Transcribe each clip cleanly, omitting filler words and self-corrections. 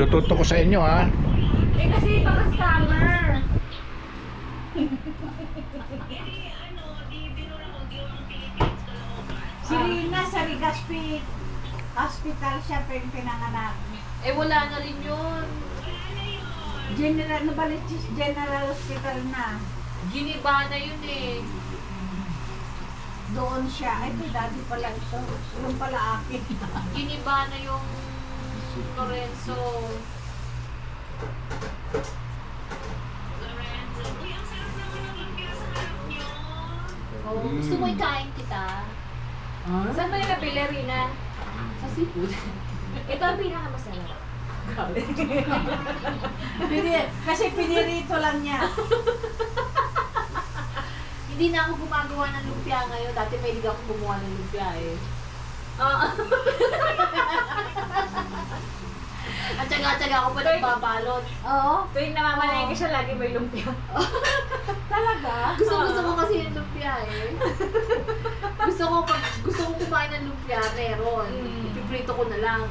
Tututo ko sa inyo ha. Eh kasi baka scammer. Si Rina sa Rigaspi Hospital siya pinanganak. Eh wala na rin yun. General, Nabaliches General Hospital na. Giniba na yun eh. Doon siya. Ay, ito, dati pala ito. Yung pala akin. Giniba na yung Lorenzo. Oh, gusto mo ikain kita? Saan mo yung nabili, Rina? Sa seafood. Ito ang pinakamasarap. Kasi pinirito lang niya. Hindi na ako gumagawa ng lumpia ngayon. Dati may hindi ako gumawa ng lumpia eh. At tsaga-tsaga ako pa nagbabalot. Oo. Tuwing namamalengke siya, lagi may lumpia. Talaga? Gusto ko kasi yung lumpia eh. Gusto ko kumain ng lumpia, meron. Ipiprito ko na lang.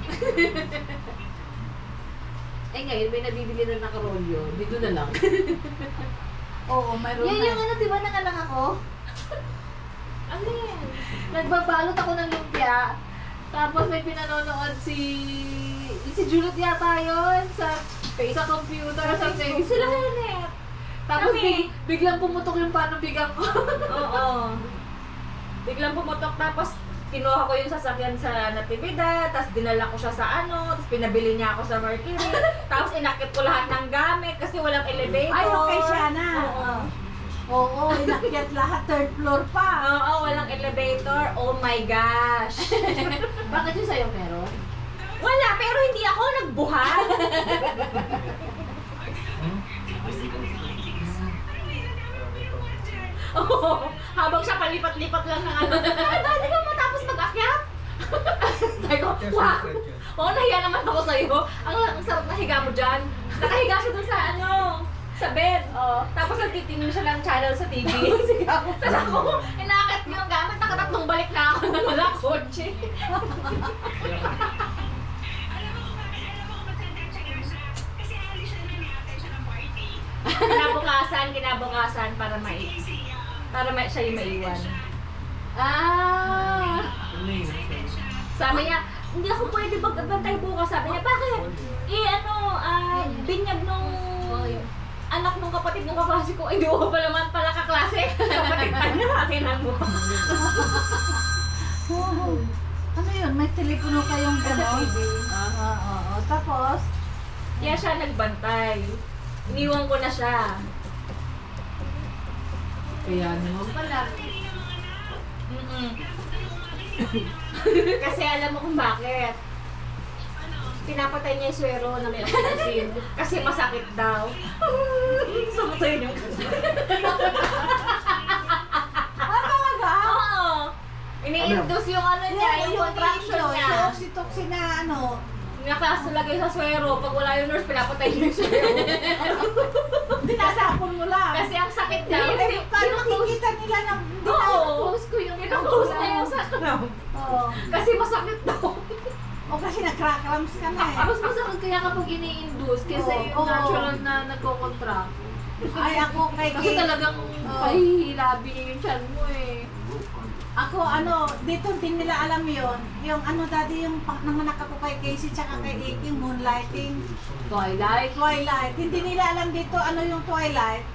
Eh ngayon, may nabibili na nakarolyo. Dito na lang. Oo, mayroon Yan na. yung ano, di ba nanganak ako? Ano yan? Nagbabalot ako ng lumpia. Tapos may pinanonood si Juliet yata yun sa computer sa Facebook. Sila Helen. Tapos biglang pumutok yung panubigan ko. Oo. Biglang pumutok tapos kinuha ko yung sasakyan sa Natividad, tapos dinala ko siya sa tapos pinabili niya ako sa Mercury, tapos inakit ko lahat ng gamit kasi walang elevator. Ay, okay siya na. Oo. Oo, inakyat lahat. Third floor pa. Oo, walang elevator. Oh my gosh. Bakit yung sa'yo meron? Wala, pero hindi ako nagbuhat. Oo, habang siya palipat-lipat lang ng ano. Dati ka matapos mag-akyat? Sabi ko, wow. Oo, nahiya naman ako sa'yo. Ang sarap na higa mo dyan. Nakahiga siya dun sa sa bed. Tapos nagtitingin siya ng channel sa TV. Tapos ako, inakit ko yung gamit. Nakatatlong balik na ako na wala kotse. Kinabukasan para siya yung maiwan. Sabi niya, hindi ako pwede magbantay bukas. Sabi niya, bakit? Binyag nung anak nung kapatid ng kaklase ko. Hindi ko pa naman pala kaklase. Kapatid pa niya, akin mo. Oo. Ano yun? May telepono kayong gano'n? Oo. Tapos, Kaya siya nagbantay. Iniwan ko na siya. Kaya naman pala. Kasi alam mo kung bakit. Pinapatay niya yung swero na may oxytocin. Kasi masakit daw. Sumutay yung talaga? Oo. Ini-induce yung ano niya, yung contraction niya. So, oxytocin na ano. Nakasulagay sa swero. Pag wala yung nurse, pinapatay niya yung swero. Dinasapon mo lang. Kasi ang sakit daw. Eh, paano makikita nila na Oo. Post ko yung Pinupost niya yung sakit. Oo. Kasi masakit daw. O kasi nag-crack-cramps ka na eh. Mas masakit kaya kapag ini-induce kaysa yung Oo. natural na nagko-contract. Ay, ako kay Kasi talagang pahihilabi niya yung chan mo eh. Ako, dito din nila alam yon. Yung dati yung nanganak ako kay Casey tsaka kay Iki, moonlighting. Twilight. Twilight. Hindi nila alam dito yung Twilight.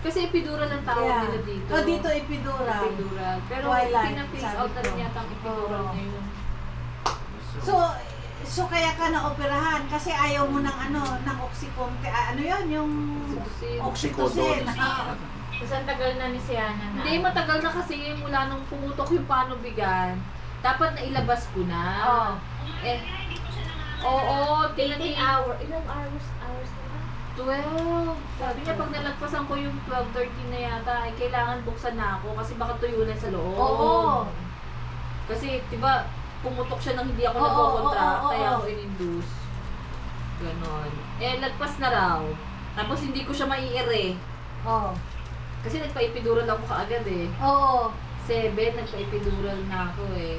Kasi epidural ang tawag nila dito. O, dito epidural. Epidural. Pero Twilight, pina-face sabi out na rin ko. yata ang epidural Oo. ngayon. So kaya ka na-operahan kasi ayaw mo ng ng oxycontin. Ano yun? Yung oxytocin. Kasi ang tagal na ni Siana na. Hindi, matagal na kasi mula nung pumutok yung panubigan. Dapat nailabas ko na. Oo. Eh, oo, 18 hours. Ilang hours na ba? 12. Sabi niya pag nalagpasan ko yung 12, 13 na yata, ay kailangan buksan na ako kasi baka tuyunan sa loob. Oo. Kasi, diba, pumutok siya nang hindi ako Oo, nagko-contract, oo, kaya oo. ako in-induce. Ganon. Eh, lagpas na raw. Tapos hindi ko siya maiire. Oo. Kasi nagpa-epidural ako kaagad eh. Oo. 7, nagpa-epidural na ako eh.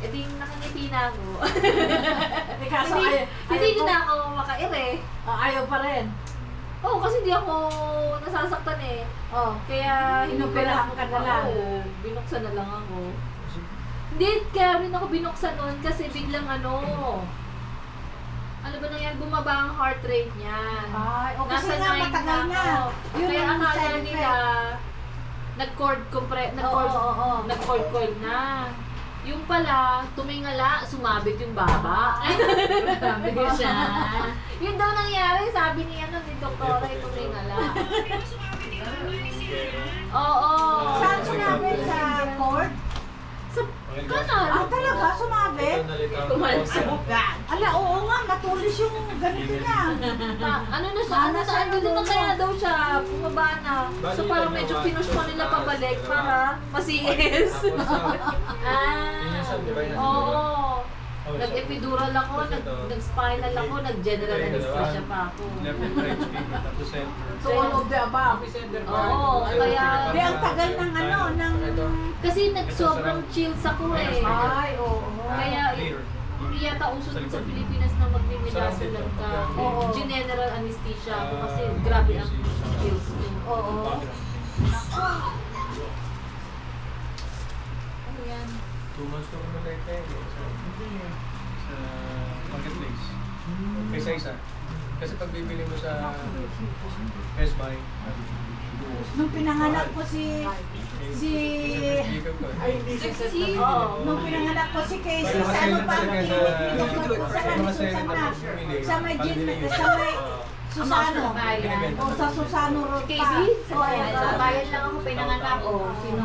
E di nakangiti na ako. Kaso Hindi na ako makaire. ayaw pa rin. Oo, kasi di ako nasasaktan eh. Oh. Kaya Inoperahan ka na lang. Oo, binuksan na lang ako. Hindi, kaya rin ako binuksan noon kasi biglang ano ba nangyari? Bumaba ang heart rate niya. Ay, o kasi Nasa nga 9 matagal na. ako. Yun Kaya ang akala side nila, nag-cord coil na. Yung pala, tumingala, sumabit yung baba. Ay, grabe siya. Yun daw nangyari, sabi ni doktora, yung tumingala. Oo. Saan sumabit? Sa court? Sa kanal. Talaga? Sumabit? Tumalsok. Ala, oo nga, matulis yung ganito niya. Ano na siya, andito na kaya daw siya, bumaba na. So parang medyo pinush pa nila pabalik para masiis. Oo. Nag-epidural ako, nag-spinal ako, nag-general anesthesia pa ako. So, all of the above. Oo, kaya... Di, ang tagal ng Kasi sobrang chills ako eh. Ay, oo. Kaya hindi yata uso sa Pilipinas na magmimilasan ka. Oo. General anesthesia ako kasi grabe ang chills ko. Oo. Ano yan? 2 months ko na tayo sa marketplace. Isa-isa. Kasi pag bibili mo sa Best Buy, Nung pinanganak ko si nung pinanganak ko si Casey, sa ano pa ang pinagod ko sa may Susano. O sa Susano Road pa. Casey? Oo. Sa bayan lang ako pinanganak ko. Sino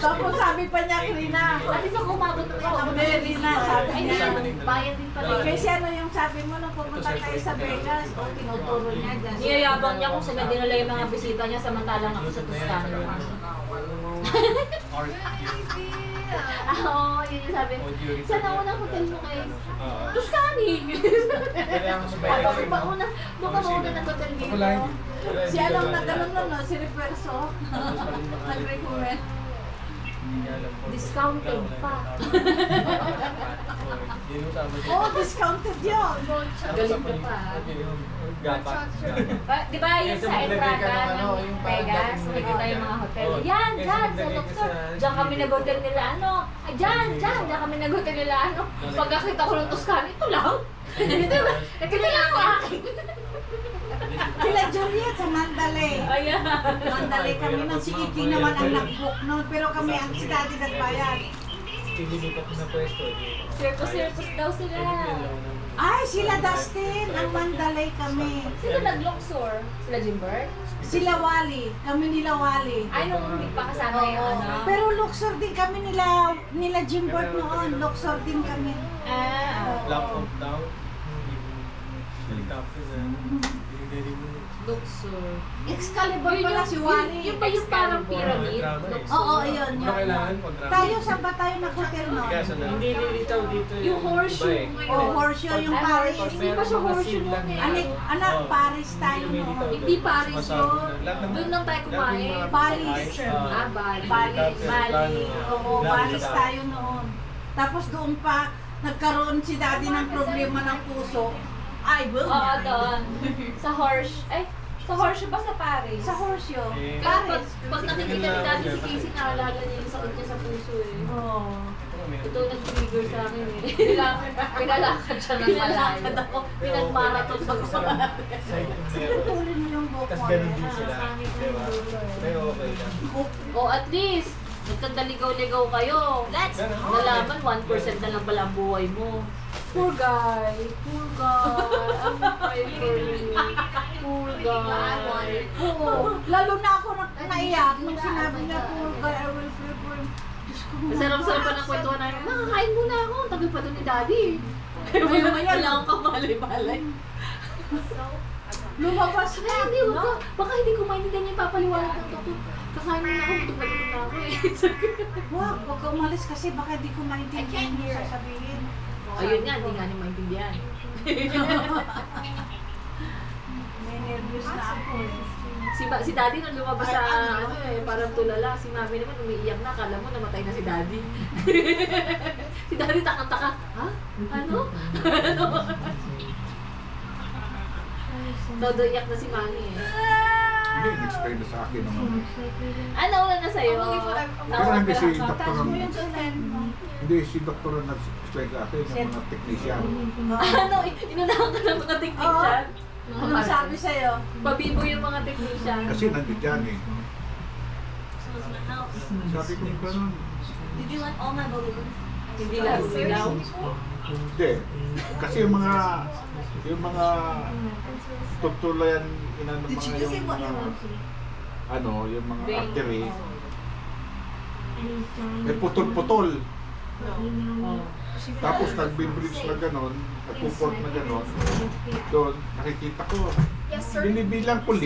Tapos sabi pa niya, Rina, At least ako umabot na ako. Rina, sabi Ay, niya. bayan din pala. Kasi ano yung sabi mo nung pumunta tayo sa Vegas, o tinuturo niya dyan. Niyayabang niya kung saan dinala yung mga bisita niya samantalang ako sa Toscano. Oo, yun yung sabi. Saan ang unang hotel mo guys? Tuscany! Bakit ba una? Doon ka mauna ng hotel dito? Si anong nagano'n nun, no? Si Reverso. Nag-recommend. Discounted pa. Oh, discounted yun. Galing ka pa. Di ba yung sa entrada ng Vegas, nakikita yung mga hotel? Yan, dyan, sa Luxor. Diyan kami nag-hotel nila, Ay, dyan kami nag-hotel nila, Pagkakita ko ng Toscano, ito lang. Ito ba? Ito lang ako akin. Kila Juliet sa Mandalay. Ayan. Mandalay kami nun. Si Iki naman ang nag-book nun. Pero kami ang si Daddy nagbayad. Pinilipat na pwesto. Circus daw sila. Ay, sila Dustin. Ang Mandalay kami. Sila nag-Luxor? Sila Jimbert? Sila Wally. Kami nila Wally. Ay, nung hindi pa kasama yung Pero Luxor din kami nila Jimbert noon. Luxor din kami. Lock of down. Helicopter na. Pinigay mo. Luxor. Excalibur pala si Wally. Yung ba yung parang pyramid? Drama eh. Luxor. Oo, yun. Ano kailangan pag drama? Tayo, saan ba tayo nag-hotel noon? Hindi nililitaw dito Yung horseshoe O, ngayon. horseshoe yung Paris. Hindi pa siya horseshoe noon eh. Anak, Paris tayo noon. Hindi Paris yun. Doon lang tayo kumain. Balis. Bali. Bali. Oo, Balis tayo noon. Tapos doon pa, nagkaroon si Daddy ng problema ng puso. I will Oo, marry. doon. Sa horseshoe ba sa Paris? Sa horseshoe. Kaya Paris. pag nakikita ni Daddy si Casey, naalala niya yung sakit niya sa puso eh. Oo. Ito nag-trigger sa akin eh. Pinalakad siya ng malayo. Pinalakad ako. Pinag-marathon ako. Putulin mo yung buhok Tapos mo. ganun din sila. Diba? Pero okay lang. O at least, nagkandaligaw-ligaw kayo. Let's go! Nalaman, 1% na lang pala ang buhay mo. Poor guy. Poor guy. I'm afraid for you. Poor guy. Oo. Lalo na ako naiyak nung sinabi niya, poor guy, I will pray for him. Diyos ko, Sarap-sarap pa ng kwentuhan namin. Nakakain muna ako. Ang tagal pa doon ni Daddy. Pero maya wala akong kamalay-malay. lumabas Ay, na. hindi, wag ka. Baka hindi ko maintindihan yung papaliwanag ng toko. Kakain muna ako. Tutupad-tutupad na ako eh. Huwag ka umalis kasi baka di ko maintindihan yung sasabihin. Ayun nga, hindi nga niya maintindihan. May nervous na ako eh. Si Daddy nung lumabas sa ano eh, parang tulala. Si Mami naman umiiyak na, akala mo namatay na si Daddy. Si Daddy takang-taka, ha? Ano? Ano? Todo iyak na si Mami eh. Hindi, in-explain na sa akin naman. Ano una na sa'yo? Pero hindi si Taas doktor mo ang, yung sunan mo. hindi si doktor ang nag-explain sa akin, yung mga technician. Ano? Inunahan ka ng mga technician? Anong sabi sa'yo? Pabibo yung mga technician. Kasi nandito yan eh. Sabi ko gano'n. Did you want all my balloons? Hindi lang silaw. Hindi. Kasi yung mga tutulayan, inano Did she mga just say yung what you mga, want? ano, yung mga Vein. artery, may putol-putol. Tapos nag-bridge na gano'n, nagpuport na gano'n, doon, nakikita ko, Yes, sir. binibilang ko 5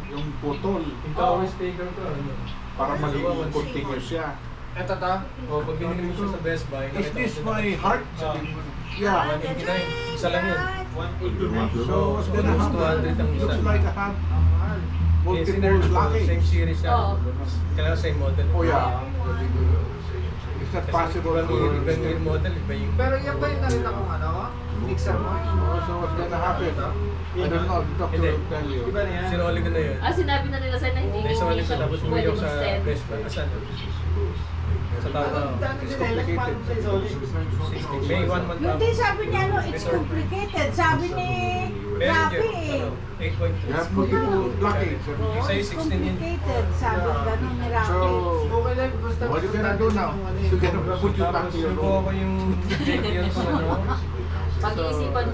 yung putol Yung power speaker ko, ano? para magiging continuous siya. Eto ta, o pag binili mo siya sa Best Buy, Is this my heart? Sabi ko, Yeah, yeah. 189. Isa lang yun. So what's gonna happen? 200 ang isa. Looks like I have Eh, multiple sinerge ko, blockage. same series na. Oo. Kailangan same model. Oh yeah. It's not possible Kasi for... iba yung model, iba yung... Pero yan ba yung nakita kong ano? Mixer mo? So what's gonna happen? I don't know, the doctor Hindi. will tell you. Iba na yan. Sinoli ko na yun. Sinabi na nila sa'yo na hindi Naisoli ko siya tapos pwede umuwi ako sa mag-stem. Best Buy. Asan? Sa tao. Dami It's nila lang paano complicated. sa isoli. May 1 month Hindi, ako. sabi niya, no, it's complicated. Sabi ni Meron Rafi dyan, eh. ano, 8.2. You have multiple blockage. Yung sa'yo, It's 16 yun. complicated. Sabi ganun ni Rafi. So, Okay lang, basta what are you gonna do now? You're gonna put you back Tapos to your subukan room. ko yung JPL ko ano. Pag-iisipan mo